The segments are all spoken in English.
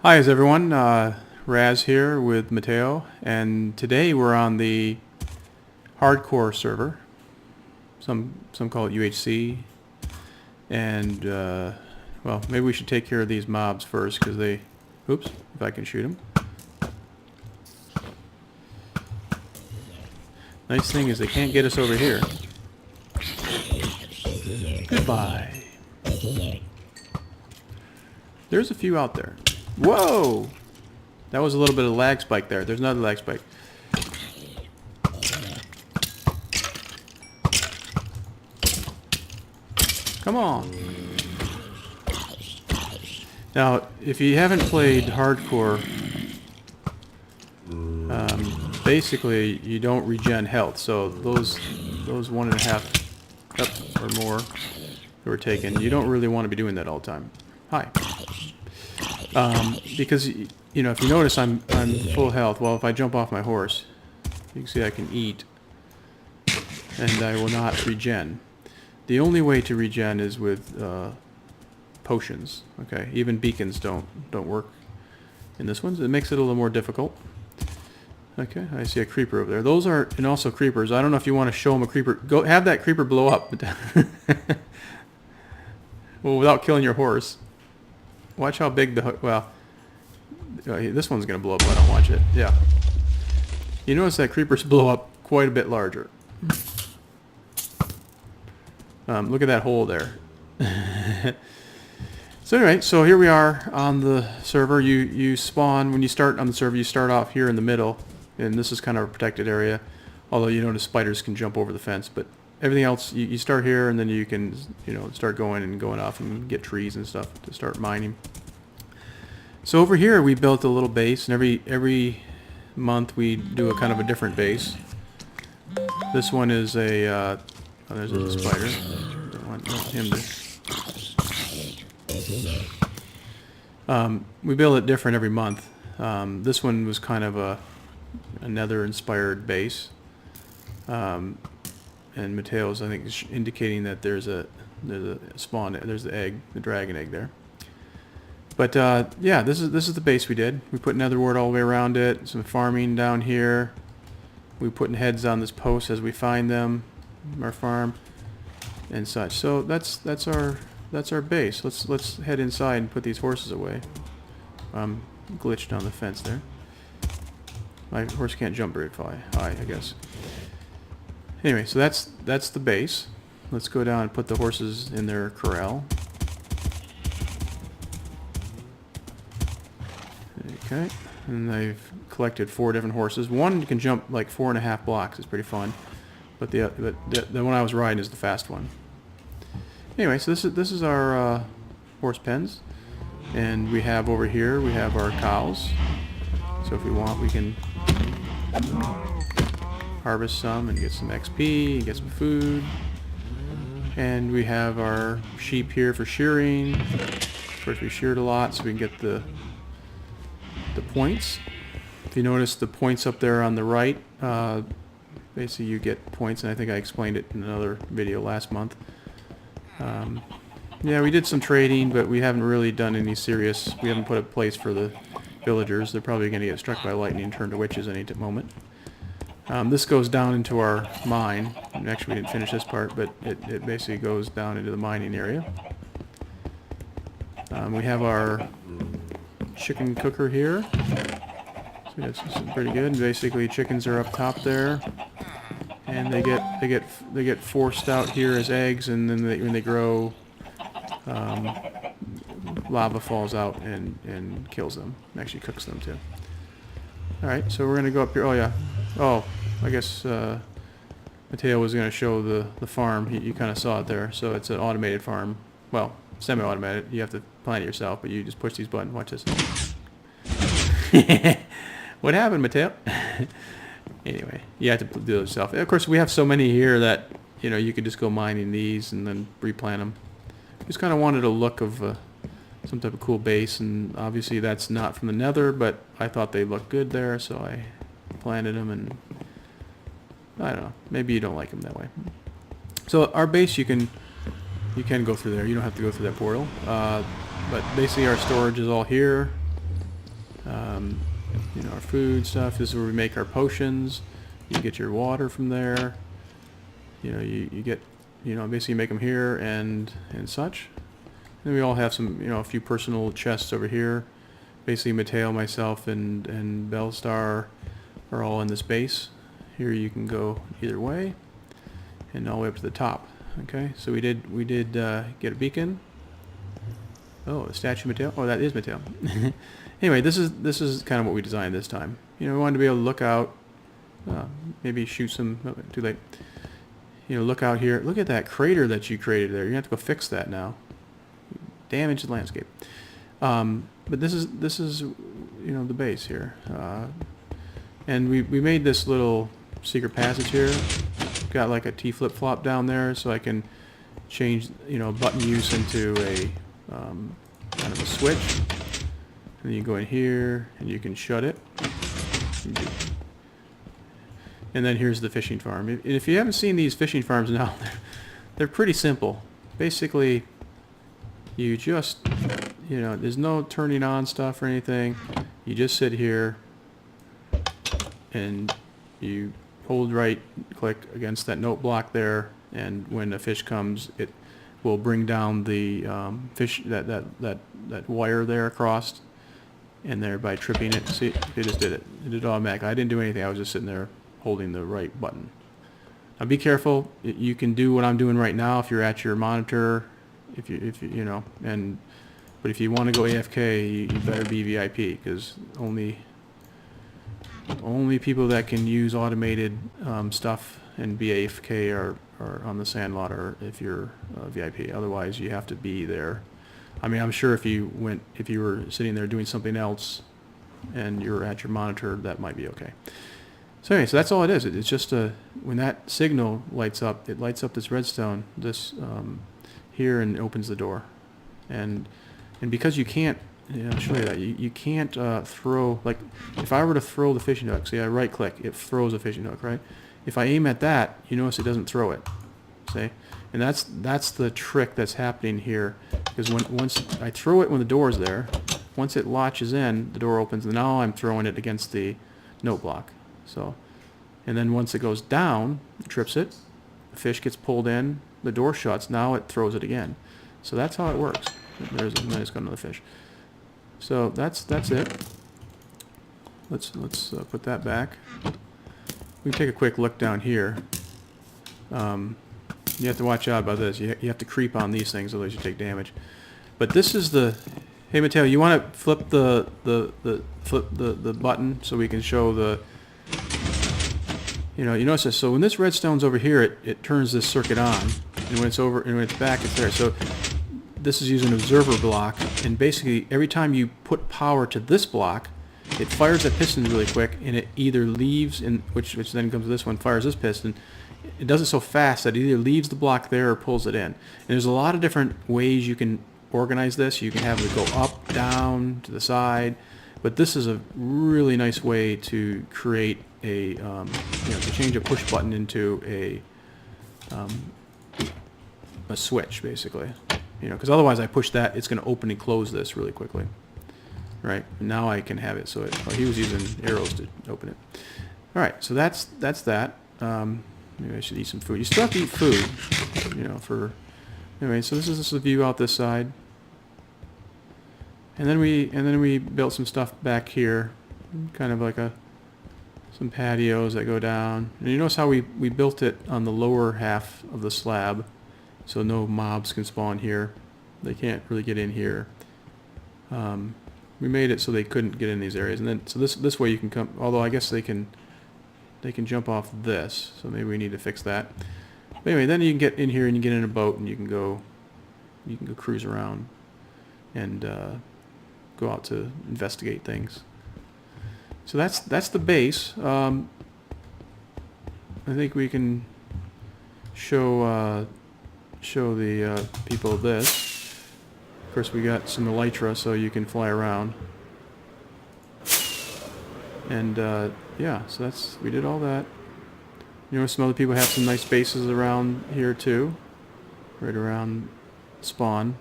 Hi, everyone. Raz here with Mateo, and today we're on the hardcore server. Some call it UHC, and well, maybe we should take care of these mobs first because they. Oops, if I can shoot them. Nice thing is they can't get us over here. Goodbye. There's a few out there. Whoa! That was a little bit of lag spike there. There's another lag spike. Come on. Now, if you haven't played hardcore, basically you don't regen health. So those 1.5 cups or more that were taken, you don't really want to be doing that all the time. Hi. Because you know, if you notice, I'm full health. Well, if I jump off my horse, you can see I can eat, and I will not regen. The only way to regen is with potions. Okay, even beacons don't work in this one. So it makes it a little more difficult. Okay, I see a creeper over there. Those are, and also creepers. I don't know if you want to show them a creeper. Go have that creeper blow up. Well, without killing your horse. Watch how big the... Well, this one's going to blow up if I don't watch it. Yeah. You notice that creepers blow up quite a bit larger. Look at that hole there. So anyway, so here we are on the server. You spawn, when you start on the server, you start off here in the middle. And this is kind of a protected area. Although you notice spiders can jump over the fence. But everything else, you start here, and then you can, you know, start going off and get trees and stuff to start mining. So over here we built a little base, and every month we do a kind of a different base. This one is a oh, there's a spider. Don't want him to. We build it different every month. This one was kind of a nether inspired base. And Mateo's, I think, is indicating that there's a spawn, there's the egg, the dragon egg there. But yeah, this is the base we did. We put nether wart all the way around it. Some farming down here. We putting heads on this post as we find them, our farm, and such. So that's our base. Let's head inside and put these horses away. I'm glitched on the fence there. My horse can't jump very high, I guess. Anyway, so that's the base. Let's go down and put the horses in their corral. Okay, and they've collected 4 different horses. One can jump like 4.5 blocks. It's pretty fun, but the one I was riding is the fast one. Anyway, so this is our horse pens, and we have over here we have our cows. So if we want, we can harvest some and get some XP and get some food. And we have our sheep here for shearing. Of course, we sheared a lot, so we can get the points. If you notice the points up there on the right, basically you get points, and I think I explained it in another video last month. Yeah, we did some trading, but we haven't really done any serious. We haven't put a place for the villagers. They're probably going to get struck by lightning and turn to witches any moment. This goes down into our mine. And actually, we didn't finish this part, but it basically goes down into the mining area. We have our chicken cooker here. So that's pretty good. Basically, chickens are up top there, and they get forced out here as eggs, and then when they grow, lava falls out and kills them. Actually, cooks them too. All right, so we're gonna go up here. Oh yeah. Oh, I guess Mateo was going to show the farm. You kind of saw it there. So it's an automated farm. Well, semi-automated. You have to plant it yourself, but you just push these buttons. Watch this. What happened, Mateo? Anyway, you have to do it yourself. Of course, we have so many here that, you know, you could just go mining these and then replant them. Just kind of wanted a look of some type of cool base, and obviously that's not from the nether, but I thought they looked good there, so I planted them, and I don't know, maybe you don't like them that way. So our base, you can go through there. You don't have to go through that portal, but basically our storage is all here. Um, our food stuff. This is where we make our potions. You get your water from there. You get, basically make them here and such. And we all have some, a few personal chests over here. Basically, Mateo, myself, and Bellstar are all in this base. Here you can go either way, and all the way up to the top. Okay, so we did get a beacon. Oh, a statue of Mateo. Oh, that is Mateo. Anyway, this is kind of what we designed this time. We wanted to be able to look out, maybe shoot some. Oh, too late. Look out here. Look at that crater that you created there. You have to go fix that now. Damaged landscape. But this is the base here, and we made this little secret passage here. Got like a T flip-flop down there, so I can change button use into a kind of a switch. And you go in here and you can shut it. And then here's the fishing farm. And if you haven't seen these fishing farms now, they're pretty simple. Basically, you just, there's no turning on stuff or anything. You just sit here and you hold right click against that note block there, and when a fish comes, it will bring down the fish, that wire there across, and there by tripping it. See, it just did it. It did it automatically. I didn't do anything. I was just sitting there holding the right button. Now be careful. You can do what I'm doing right now if you're at your monitor. But if you want to go AFK, you better be VIP, because only people that can use automated stuff and be AFK are on the Sandlot, or if you're VIP. Otherwise, you have to be there. I mean, I'm sure if you were sitting there doing something else and you're at your monitor, that might be okay. So anyway, so that's all it is. It's just when that signal lights up, it lights up this redstone, here, and opens the door. And because you can't, I'll show you that. You can't throw, like, if I were to throw the fishing hook, see, I right click, it throws a fishing hook, right? If I aim at that, you notice it doesn't throw it. See? And that's the trick that's happening here. Because once I throw it when the door is there, once it latches in, the door opens, and now I'm throwing it against the note block. So, and then once it goes down, it trips it, the fish gets pulled in, the door shuts, now it throws it again. So that's how it works. There's got another fish. So that's it. Let's put that back. We can take a quick look down here. You have to watch out about this. You have to creep on these things, otherwise you take damage. But this is the. Hey Mateo, you want to flip the button so we can show the. You notice this. So when this redstone's over here, it turns this circuit on, and when it's over and when it's back, it's there. So this is using an observer block, and basically every time you put power to this block, it fires that piston really quick, and it either leaves, which then comes to this one, fires this piston. It does it so fast that it either leaves the block there or pulls it in. And there's a lot of different ways you can organize this. You can have it go up, down, to the side, but this is a really nice way to create a, to change a push button into a switch, basically. Because otherwise I push that, it's going to open and close this really quickly. Right? And now I can have it so he was using arrows to open it. All right, so that's that. Maybe I should eat some food. You still have to eat food, anyway. So this is the view out this side, and then we built some stuff back here, kind of like some patios that go down. And you notice how we built it on the lower half of the slab, so no mobs can spawn here. They can't really get in here. We made it so they couldn't get in these areas, and then so this way you can come. Although I guess they can jump off this, so maybe we need to fix that. But anyway, then you can get in here and you get in a boat and you can go cruise around and go out to investigate things. So that's the base. I think we can show the people this. Of course, we got some elytra, so you can fly around. And yeah, so we did all that. Some other people have some nice bases around here too, right around spawn.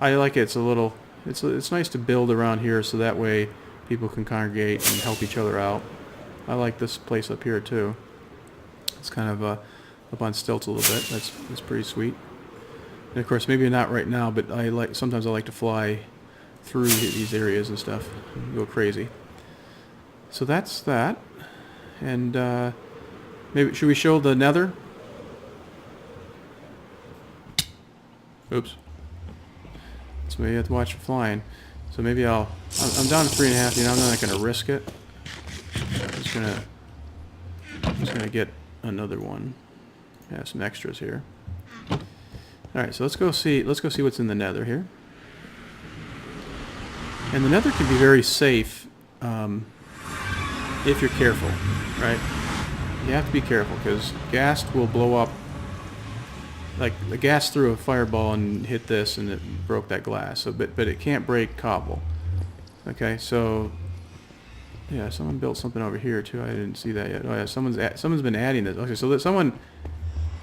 I like it. It's nice to build around here, so that way people can congregate and help each other out. I like this place up here too. It's kind of up on stilts a little bit. That's pretty sweet. And of course, maybe not right now, but sometimes I like to fly through these areas and stuff and go crazy. So that's that. And maybe should we show the nether? Oops. So maybe you have to watch for flying. So maybe I'm down to 3.5. You know, I'm not going to risk it. I'm just gonna get another one. Yeah, some extras here. All right, so let's go see what's in the nether here. And the nether can be very safe if you're careful, right? You have to be careful because gas will blow up. Like the gas threw a fireball and hit this, and it broke that glass. So, but it can't break cobble. Okay, so yeah, someone built something over here too. I didn't see that yet. Oh yeah, someone's been adding this. Okay, so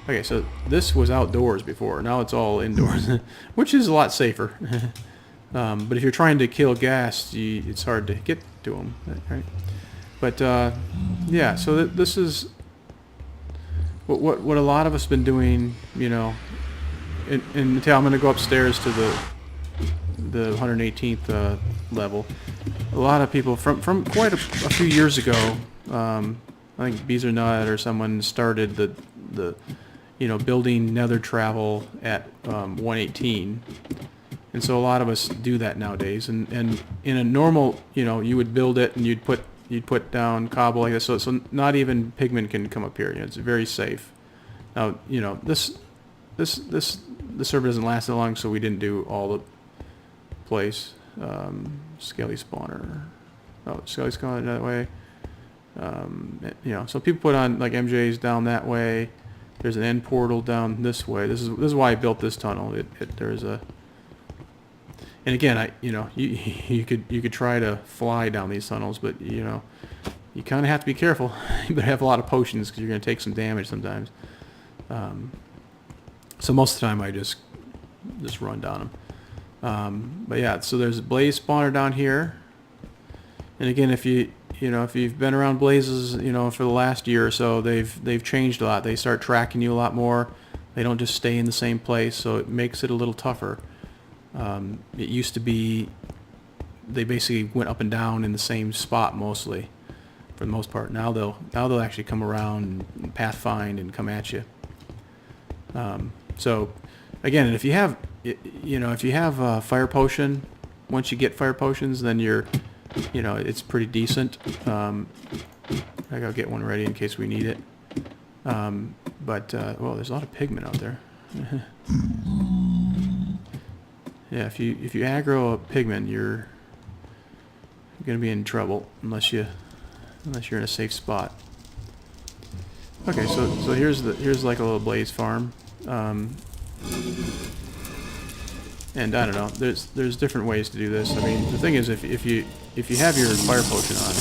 okay, so this was outdoors before. Now it's all indoors, which is a lot safer. But if you're trying to kill gas, it's hard to get to them, right? But yeah, so this is what a lot of us been doing, you know. And Mateo, I'm going to go upstairs to the 118th level. A lot of people from quite a few years ago, I think Beezer Nut or someone started the you know, building nether travel at 118. And so a lot of us do that nowadays. And in a normal, you know, you would build it and you'd put down cobble like this, so not even pigmen can come up here. You know, it's very safe. Now, you know, the server doesn't last that long, so we didn't do all the place. Skelly spawner. Oh, Skelly spawner that way. You know, so people put on like MJ's down that way. There's an end portal down this way. This is why I built this tunnel. There's a. And again, you could try to fly down these tunnels, but you know, you kind of have to be careful. You better have a lot of potions because you're going to take some damage sometimes. So most of the time I just run down them. But yeah, so there's a blaze spawner down here. And again, if you've been around blazes, you know, for the last year or so, they've changed a lot. They start tracking you a lot more. They don't just stay in the same place, so it makes it a little tougher. It used to be they basically went up and down in the same spot mostly, for the most part. Now they'll actually come around and pathfind and come at you. So again, if you have a fire potion, once you get fire potions, then it's pretty decent. I gotta get one ready in case we need it. Well, there's a lot of pigmen out there. Yeah, if you aggro a pigman, you're gonna be in trouble unless you're in a safe spot. Okay, so here's like a little blaze farm, and I don't know. There's different ways to do this. I mean, the thing is, if you have your fire potion on,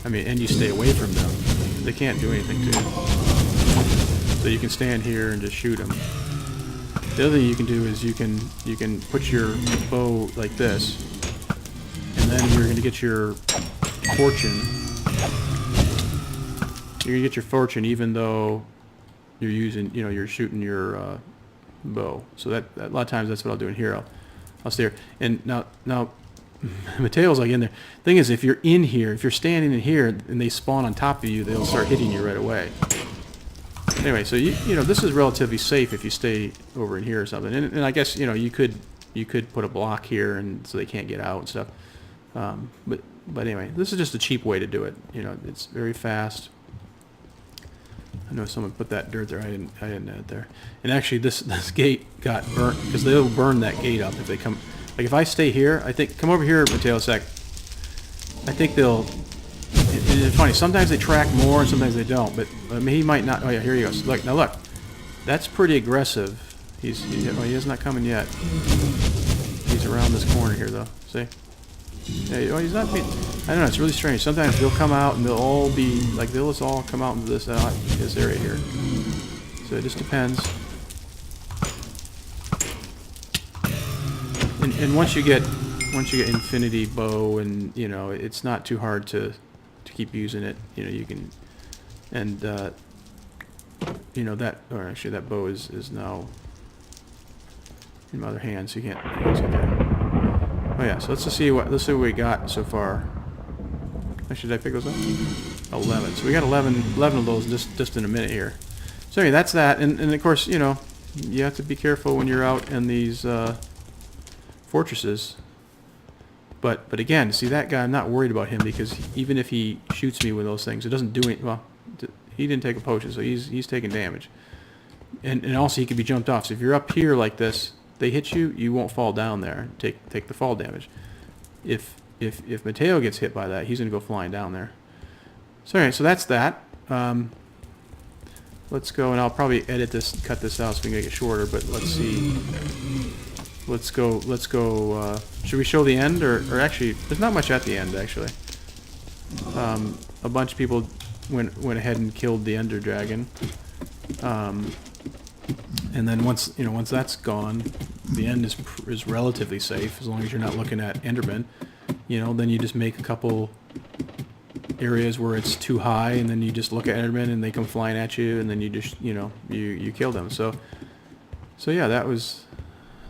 I mean, and you stay away from them, they can't do anything to you. So you can stand here and just shoot them. The other thing you can do is you can put your bow like this, and then you're going to get your fortune. You're going to get your fortune even though you're shooting your bow. So that a lot of times that's what I'll do in here. I'll stay here. And now Mateo's like in there. Thing is, if you're in here, if you're standing in here and they spawn on top of you, they'll start hitting you right away. Anyway, so you know this is relatively safe if you stay over in here or something. And I guess you could put a block here and so they can't get out and stuff. But anyway, this is just a cheap way to do it. You know, it's very fast. I know someone put that dirt there. I didn't add it there. And actually, this gate got burnt because they'll burn that gate up if they come. Like if I stay here, I think come over here, Mateo, a sec. I think they'll. It's funny. Sometimes they track more, and sometimes they don't. But he might not. Oh yeah, here he goes. Look now, look. That's pretty aggressive. He is not coming yet. He's around this corner here, though. See? Yeah, oh, he's not being. I don't know. It's really strange. Sometimes they'll come out and they'll all be like they'll just all come out into this area here. So it just depends. And once you get once you get infinity bow, and you know, it's not too hard to keep using it. You know, you can, and you know that, or actually that bow is now in my other hand, so you can't see that. Oh yeah, so let's just see what we got so far. Actually, did I pick those up? 11. So we got 11 of those just in a minute here. So anyway, that's that, and of course, you know, you have to be careful when you're out in these fortresses. But again, see that guy, I'm not worried about him, because even if he shoots me with those things, it doesn't do any. Well, he didn't take a potion, so he's taking damage. And also he could be jumped off. So if you're up here like this, they hit you, you won't fall down there. Take the fall damage. If Mateo gets hit by that, he's gonna go flying down there. So anyway, so that's that. Let's go, and I'll probably edit this, cut this out so we can make it shorter. But let's see. Let's go. Should we show the end, or actually, there's not much at the end actually. A bunch of people went ahead and killed the Ender Dragon. And then once that's gone, the end is relatively safe as long as you're not looking at Endermen. You know, then you just make a couple areas where it's too high, and then you just look at Endermen and they come flying at you, and then you just, you know, you kill them. So yeah, that was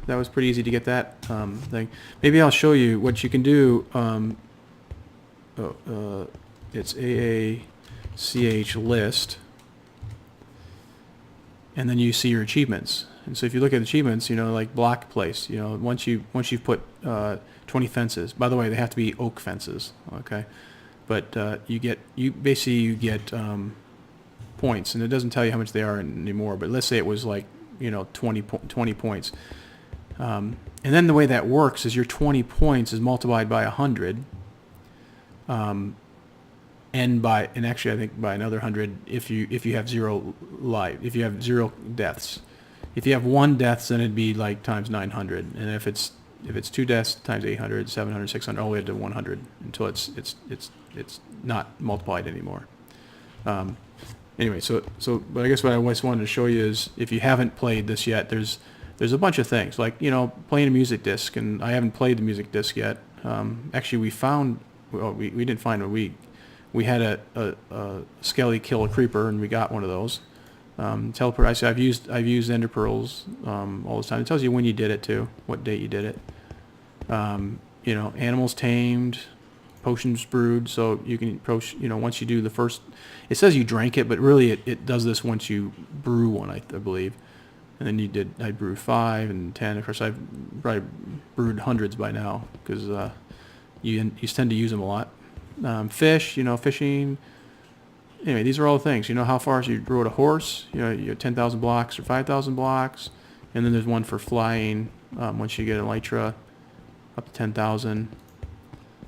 pretty easy to get that thing. Maybe I'll show you what you can do. It's AACH list. And then you see your achievements. And so if you look at achievements, you know, like block place, you know, once you've put 20 fences. By the way, they have to be oak fences, okay? But you get points, and it doesn't tell you how much they are anymore. But let's say it was like, you know, 20 points. And then the way that works is your 20 points is multiplied by 100. And actually I think by another 100 if you have 0 life, if you have 0 deaths. If you have 1 death, then it'd be like times 900, and if it's 2 deaths, times 800, 700, 600, all the way to 100 until it's not multiplied anymore. Anyway, but I guess what I always wanted to show you is, if you haven't played this yet, there's a bunch of things, like, you know, playing a music disc, and I haven't played the music disc yet. Actually, we didn't find it. We had a skelly kill a creeper, and we got one of those. Teleport. I've used Ender Pearls all this time. It tells you when you did it too, what date you did it. You know, animals tamed, potions brewed. So you can once you do the first, it says you drank it, but really it does this once you brew one, I believe. And then I brewed 5 and 10. Of course, I've probably brewed hundreds by now, because you tend to use them a lot. Fish, you know, fishing. Anyway, these are all the things. You know, how far you rode a horse. You know, you have 10,000 blocks or 5,000 blocks. And then there's one for flying. Once you get Elytra, up to 10,000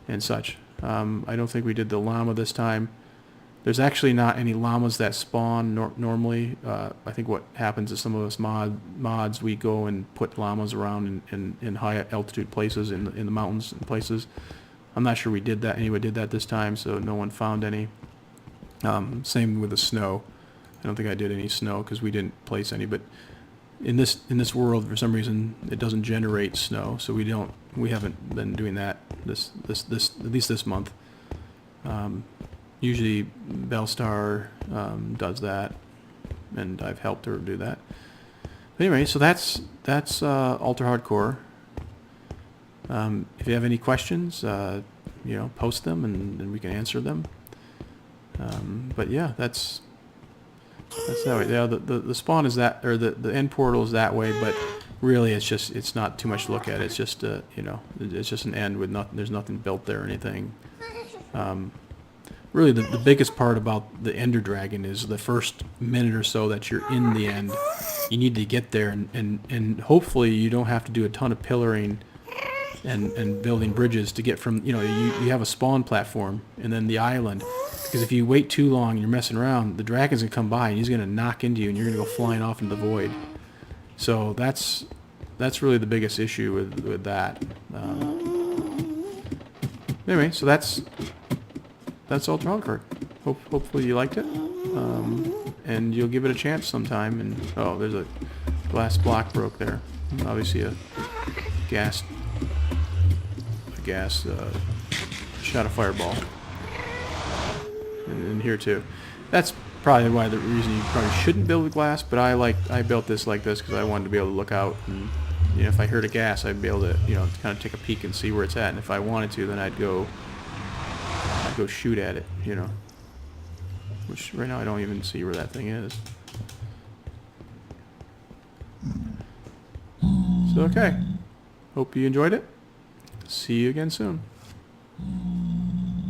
and such. I don't think we did the llama this time. There's actually not any llamas that spawn normally. I think what happens is some of us mods, we go and put llamas around in high altitude places, in the mountains and places. I'm not sure we did that. Anyone did that this time, so no one found any. Same with the snow. I don't think I did any snow because we didn't place any. But in this world, for some reason, it doesn't generate snow, so we haven't been doing that this at least this month. Usually Bellstar does that, and I've helped her do that. But anyway, so that's Ultra Hardcore. If you have any questions, you know, post them, and we can answer them. But yeah, that's that way. Yeah, the spawn is that, or the end portal is that way, but really it's not too much to look at. It's just you know, it's just an end with nothing. There's nothing built there or anything. Really, the biggest part about the Ender Dragon is the first minute or so that you're in the end. You need to get there, and hopefully you don't have to do a ton of pillaring and building bridges to get from, you know, you have a spawn platform and then the island, because if you wait too long and you're messing around, the dragon's gonna come by and he's gonna knock into you and you're gonna go flying off into the void. So that's really the biggest issue with that. Anyway, so that's Ultra Hardcore. Hopefully you liked it, and you'll give it a chance sometime. And oh, there's a glass block broke there. Obviously a gas gas, shot a fireball. And here too. That's probably why the reason you probably shouldn't build with glass, but I built this like this because I wanted to be able to look out, and you know, if I heard a gas, I'd be able to, you know, kind of take a peek and see where it's at, and if I wanted to, then I'd go shoot at it, you know. Which right now I don't even see where that thing is. So okay, hope you enjoyed it. See you again soon.